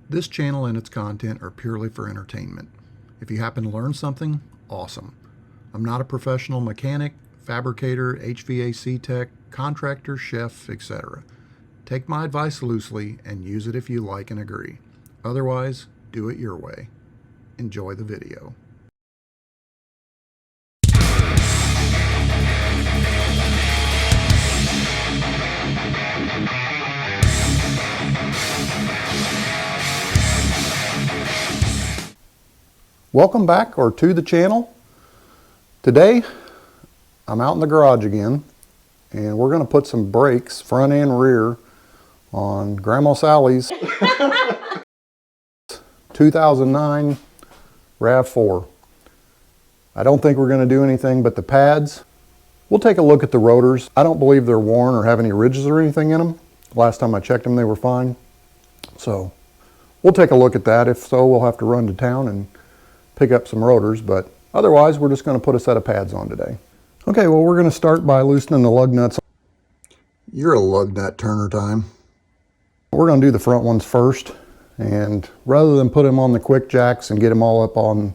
This channel and its content are purely for entertainment. If you happen to learn something, awesome. I'm not a professional mechanic, fabricator, HVAC tech, contractor, chef, etc. Take my advice loosely and use it if you like and agree. Otherwise, do it your way. Enjoy the video. Welcome back or to the channel. Today I'm out in the garage again and we're going to put some brakes front and rear on Grandma Sally's 2009 RAV4. I don't think we're going to do anything but the pads. We'll take a look at the rotors. I don't believe they're worn or have any ridges or anything in them. Last time I checked them they were fine. So we'll take a look at that. If so, we'll have to run to town and pick up some rotors, but otherwise we're just going to put a set of pads on today. Okay, well we're going to start by loosening the lug nuts. You're a lug nut turner time. We're going to do the front ones first, and rather than put them on the quick jacks and get them all up on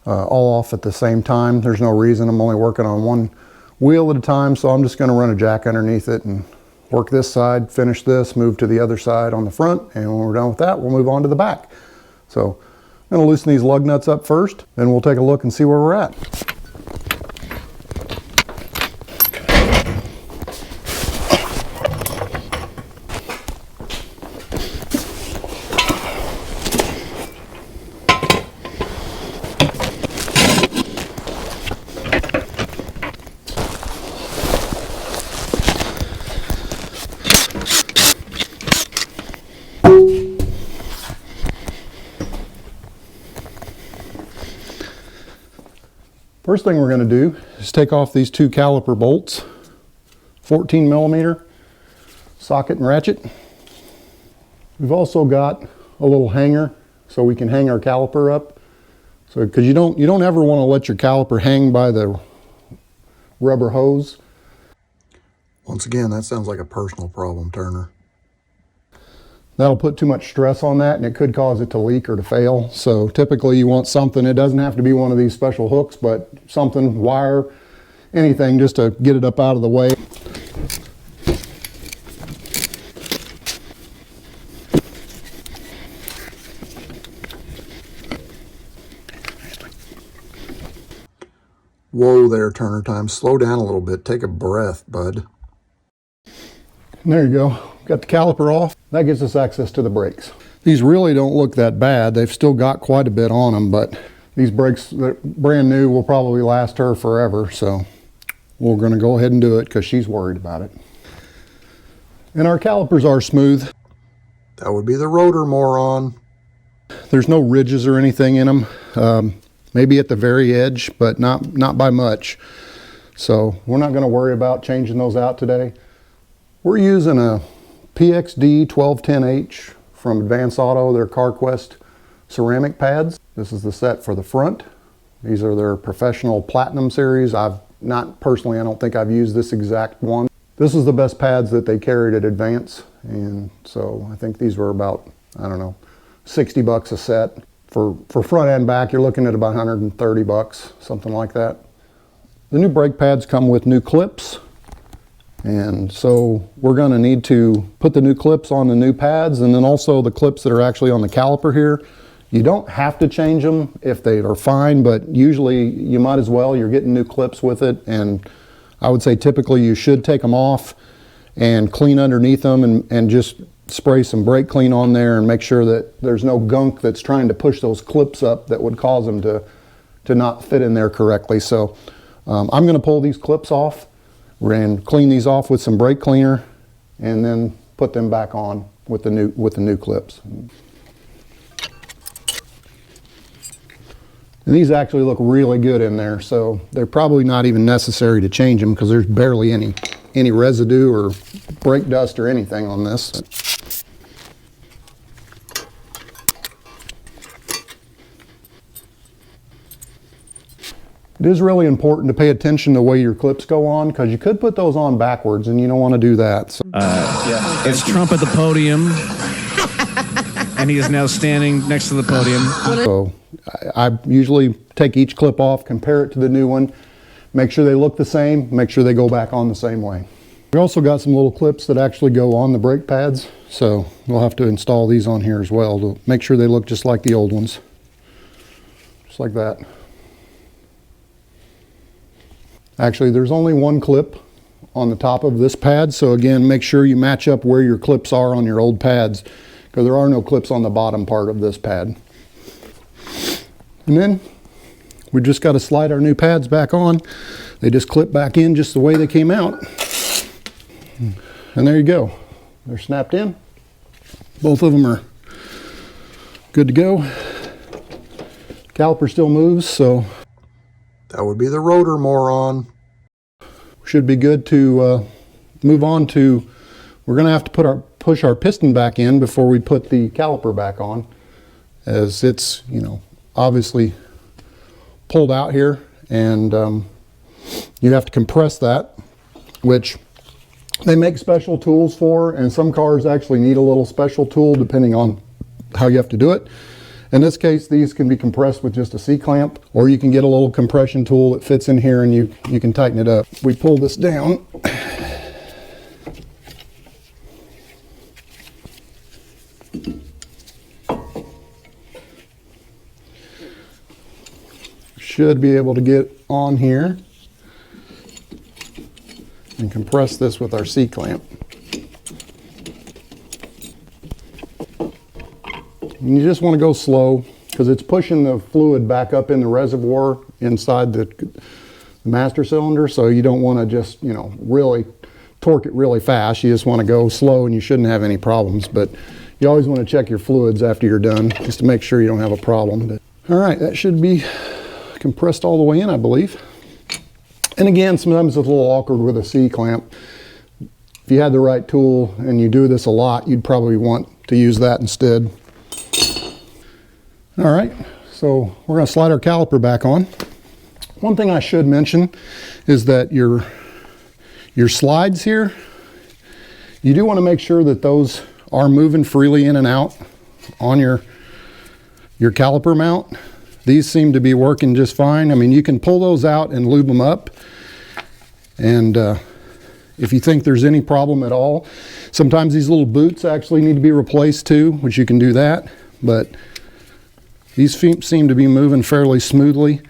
all off at the same time, there's no reason. I'm only working on one wheel at a time, so I'm just going to run a jack underneath it and work this side, finish this, move to the other side on the front, and when we're done with that we'll move on to the back. So I'm going to loosen these lug nuts up first, then we'll take a look and see where we're at. First thing we're going to do is take off these two caliper bolts, 14 millimeter socket and ratchet. We've also got a little hanger so we can hang our caliper up. So because you don't ever want to let your caliper hang by the rubber hose. Once again, that sounds like a personal problem, Turner. That'll put too much stress on that and it could cause it to leak or to fail. So typically you want something, it doesn't have to be one of these special hooks, but something, wire, anything just to get it up out of the way. Whoa there, Turner time. Slow down a little bit. Take a breath, bud. There you go. Got the caliper off. That gives us access to the brakes. These really don't look that bad. They've still got quite a bit on them, but these brakes, they're brand new, will probably last her forever. So we're going to go ahead and do it because she's worried about it. And our calipers are smooth. That would be the rotor, moron. There's no ridges or anything in them. Maybe at the very edge, but not by much. So we're not going to worry about changing those out today. We're using a PXD 1210H from Advance Auto, their CarQuest ceramic pads. This is the set for the front. These are their professional platinum series. I don't think I've used this exact one. This is the best pads that they carried at Advance, and so I think these were about, I don't know, 60 bucks a set. For front and back, you're looking at about 130 bucks, something like that. The new brake pads come with new clips. And so we're going to need to put the new clips on the new pads, and then also the clips that are actually on the caliper here. You don't have to change them if they are fine, but usually you might as well. You're getting new clips with it, and I would say typically you should take them off and clean underneath them and just spray some brake clean on there and make sure that there's no gunk that's trying to push those clips up that would cause them to not fit in there correctly. So I'm going to pull these clips off. We're going to clean these off with some brake cleaner and then put them back on with the new clips. And these actually look really good in there, so they're probably not even necessary to change them because there's barely any residue or brake dust or anything on this. It is really important to pay attention to the way your clips go on, because you could put those on backwards and you don't want to do that. So. Yeah. It's Trump at the podium. And he is now standing next to the podium. So I usually take each clip off, compare it to the new one, make sure they look the same, make sure they go back on the same way. We also got some little clips that actually go on the brake pads, so we'll have to install these on here as well to make sure they look just like the old ones. Just like that. Actually, there's only one clip on the top of this pad, so again, make sure you match up where your clips are on your old pads, because there are no clips on the bottom part of this pad. And then we just got to slide our new pads back on. They just clip back in just the way they came out. And there you go. They're snapped in. Both of them are good to go. Caliper still moves, so that would be the rotor moron. Should be good to move on to, we're going to have to push our piston back in before we put the caliper back on, as it's, you know, obviously pulled out here, and you have to compress that, which they make special tools for, and some cars actually need a little special tool depending on how you have to do it. In this case, these can be compressed with just a C-clamp, or you can get a little compression tool that fits in here and you can tighten it up. We pull this down. Should be able to get on here and compress this with our C-clamp. And you just want to go slow, because it's pushing the fluid back up in the reservoir inside the master cylinder, so you don't want to just, you know, really torque it really fast. You just want to go slow, and you shouldn't have any problems. But you always want to check your fluids after you're done, just to make sure you don't have a problem. But, all right, that should be compressed all the way in, I believe. And again, sometimes it's a little awkward with a C-clamp. If you had the right tool and you do this a lot, you'd probably want to use that instead. All right, so we're going to slide our caliper back on. One thing I should mention is that your slides here, you do want to make sure that those are moving freely in and out on your caliper mount. These seem to be working just fine. I mean, you can pull those out and lube them up. And if you think there's any problem at all, sometimes these little boots actually need to be replaced too, which you can do that. But these seem to be moving fairly smoothly.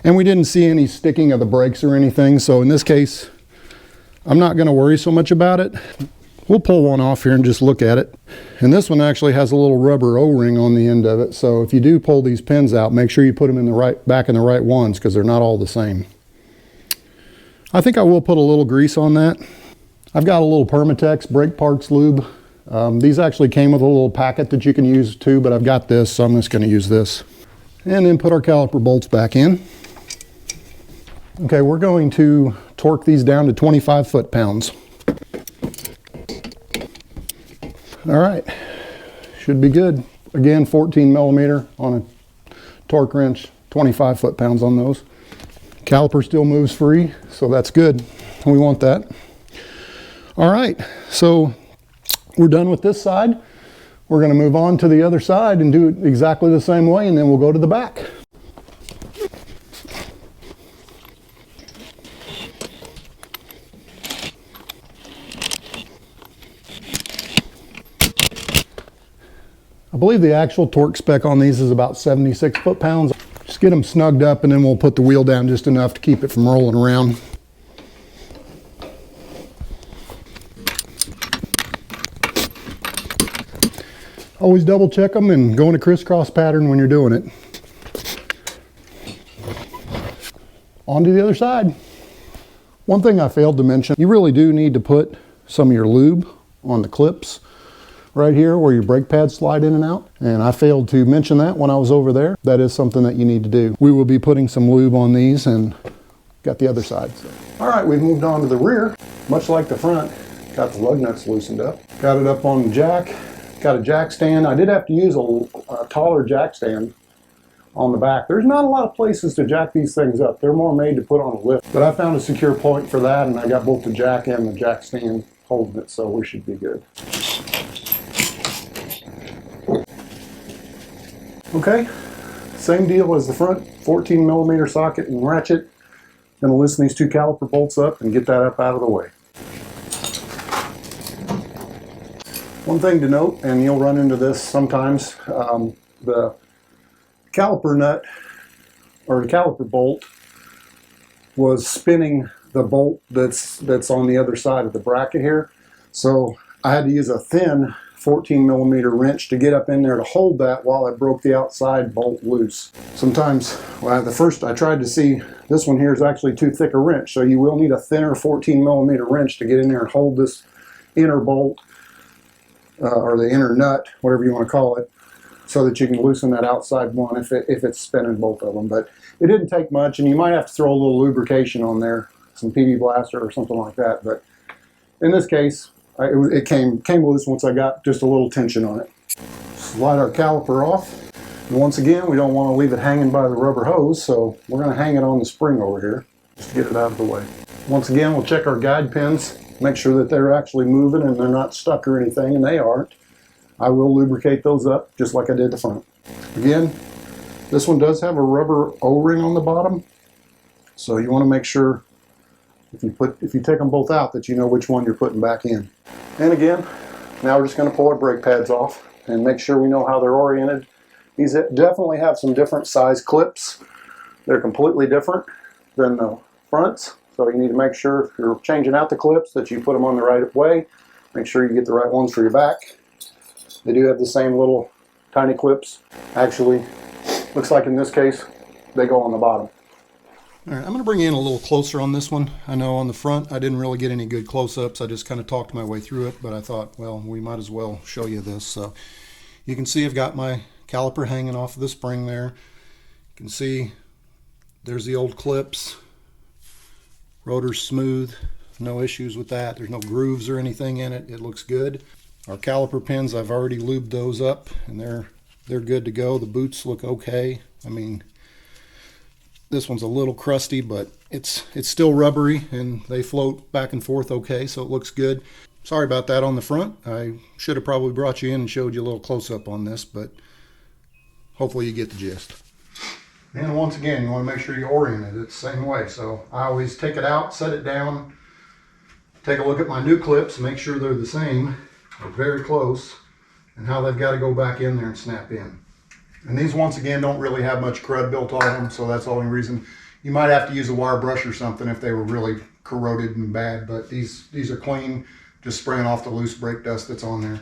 And we didn't see any sticking of the brakes or anything. So in this case, I'm not going to worry so much about it. We'll pull one off here and just look at it. And this one actually has a little rubber O-ring on the end of it. So if you do pull these pins out, make sure you put them in the back in the right ones, because they're not all the same. I think I will put a little grease on that. I've got a little Permatex brake parts lube. These actually came with a little packet that you can use too, but I've got this, so I'm just going to use this. And then put our caliper bolts back in. Okay, we're going to torque these down to 25 foot-pounds. All right, should be good. Again, 14 millimeter on a torque wrench, 25 foot-pounds on those. Caliper still moves free, so that's good. We want that. All right, so we're done with this side. We're going to move on to the other side and do it exactly the same way, and then we'll go to the back. I believe the actual torque spec on these is about 76 foot-pounds. Just get them snugged up, and then we'll put the wheel down just enough to keep it from rolling around. Always double check them and go in a crisscross pattern when you're doing it. On to the other side. One thing I failed to mention, you really do need to put some of your lube on the clips right here where your brake pads slide in and out. And I failed to mention that when I was over there. That is something that you need to do. We will be putting some lube on these, and got the other side. So. All right, we've moved on to the rear. Much like the front, got the lug nuts loosened up. Got it up on the jack. Got a jack stand. I did have to use a taller jack stand on the back. There's not a lot of places to jack these things up. They're more made to put on a lift. But I found a secure point for that, and I got both the jack and the jack stand holding it, so we should be good. Okay, same deal as the front, 14 millimeter socket and ratchet. Going to loosen these two caliper bolts up and get that up out of the way. One thing to note, and you'll run into this sometimes, the caliper nut or the caliper bolt was spinning the bolt that's on the other side of the bracket here. So I had to use a thin 14 millimeter wrench to get up in there to hold that while I broke the outside bolt loose. Sometimes, well, the first I tried to see, this one here is actually too thick a wrench, so you will need a thinner 14 millimeter wrench to get in there and hold this inner bolt or the inner nut, whatever you want to call it, so that you can loosen that outside one if it's spinning both of them. But it didn't take much, and you might have to throw a little lubrication on there, some PB Blaster or something like that. But in this case, it came loose once I got just a little tension on it. Slide our caliper off. And once again, we don't want to leave it hanging by the rubber hose, so we're going to hang it on the spring over here just to get it out of the way. Once again, we'll check our guide pins, make sure that they're actually moving and they're not stuck or anything, and they aren't. I will lubricate those up just like I did the front. Again, this one does have a rubber O-ring on the bottom, so you want to make sure if you take them both out that you know which one you're putting back in. And again, now we're just going to pull our brake pads off and make sure we know how they're oriented. These definitely have some different size clips. They're completely different than the fronts, so you need to make sure if you're changing out the clips that you put them on the right way. Make sure you get the right ones for your back. They do have the same little tiny clips. Actually, looks like in this case, they go on the bottom. All right, I'm going to bring you in a little closer on this one. I know on the front I didn't really get any good close-ups. I just kind of talked my way through it, but I thought, well, we might as well show you this. So you can see I've got my caliper hanging off of the spring there. You can see there's the old clips. Rotor's smooth, no issues with that. There's no grooves or anything in it. It looks good. Our caliper pins, I've already lubed those up and they're good to go. The boots look okay. I mean, this one's a little crusty, but it's still rubbery and they float back and forth okay, so it looks good. Sorry about that on the front. I should have probably brought you in and showed you a little close-up on this, but hopefully you get the gist. And once again, you want to make sure you orient it the same way. So I always take it out, set it down, take a look at my new clips, make sure they're the same or very close, and how they've got to go back in there and snap in. And these, once again, don't really have much crud built on them, so that's the only reason. You might have to use a wire brush or something if they were really corroded and bad, but these are clean, just spraying off the loose brake dust that's on there.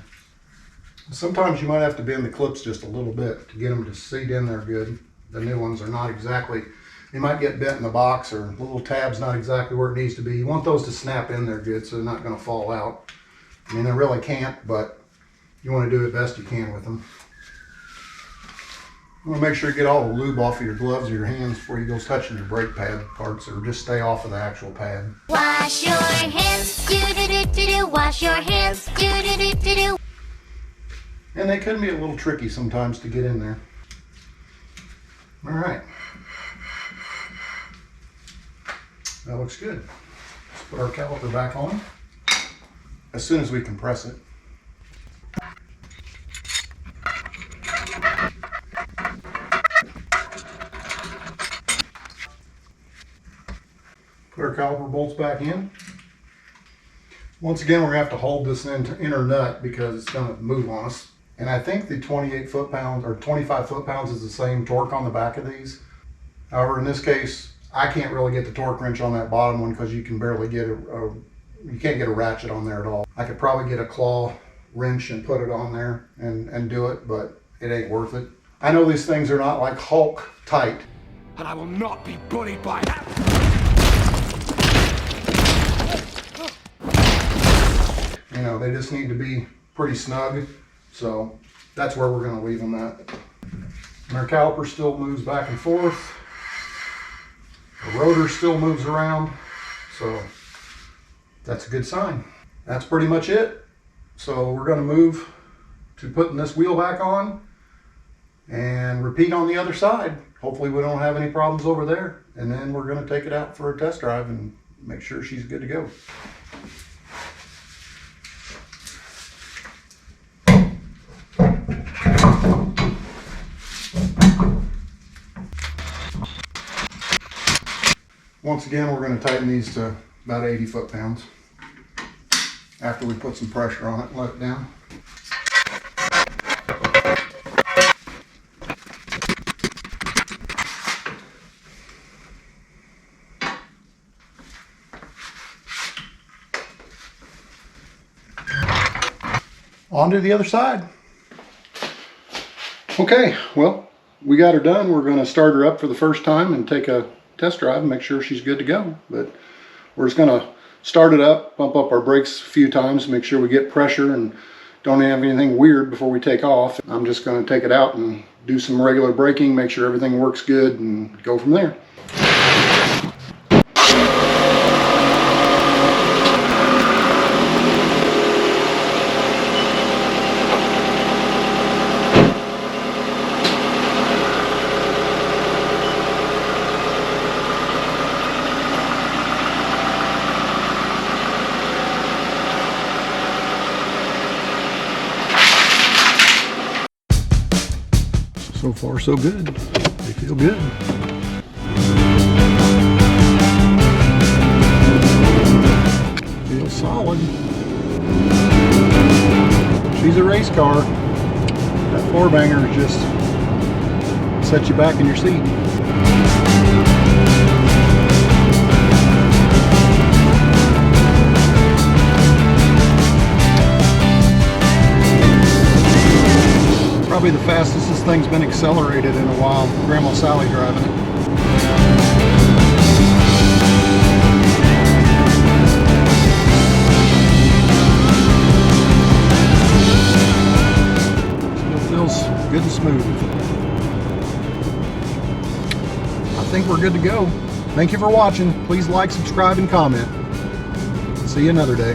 Sometimes you might have to bend the clips just a little bit to get them to seat in there good. The new ones are not exactly, they might get bent in the box or the little tab's not exactly where it needs to be. You want those to snap in there good so they're not going to fall out. I mean, they really can't, but you want to do it best you can with them. You want to make sure you get all the lube off of your gloves or your hands before you go touching your brake pad parts, or just stay off of the actual pad. Wash your hands, do-do-do-do-do, wash your hands, do-do-do-do-do. And they can be a little tricky sometimes to get in there. All right. That looks good. Let's put our caliper back on as soon as we compress it. Put our caliper bolts back in. Once again, we're going to have to hold this inner nut because it's going to move on us. And I think the 28 foot-pounds or 25 foot-pounds is the same torque on the back of these. However, in this case, I can't really get the torque wrench on that bottom one because you can barely get you can't get a ratchet on there at all. I could probably get a claw wrench and put it on there and do it, but it ain't worth it. I know these things are not like Hulk tight. And I will not be bullied by that. You know, they just need to be pretty snug. So that's where we're going to leave them at. And our caliper still moves back and forth. The rotor still moves around. So that's a good sign. That's pretty much it. So we're going to move to putting this wheel back on and repeat on the other side. Hopefully we don't have any problems over there. And then we're going to take it out for a test drive and make sure she's good to go. Once again, we're going to tighten these to about 80 foot-pounds after we put some pressure on it and let it down. On to the other side. Okay, well, we got her done. We're going to start her up for the first time and take a test drive and make sure she's good to go. But we're just going to start it up, bump up our brakes a few times, make sure we get pressure and don't have anything weird before we take off. I'm just going to take it out and do some regular braking, make sure everything works good, and go from there. So far, so good. They feel good. Feels solid. She's a race car. That floor banger just sets you back in your seat. Probably the fastest this thing's been accelerated in a while. Grandma Sally driving it. Still feels good and smooth. I think we're good to go. Thank you for watching. Please like, subscribe, and comment. See you another day.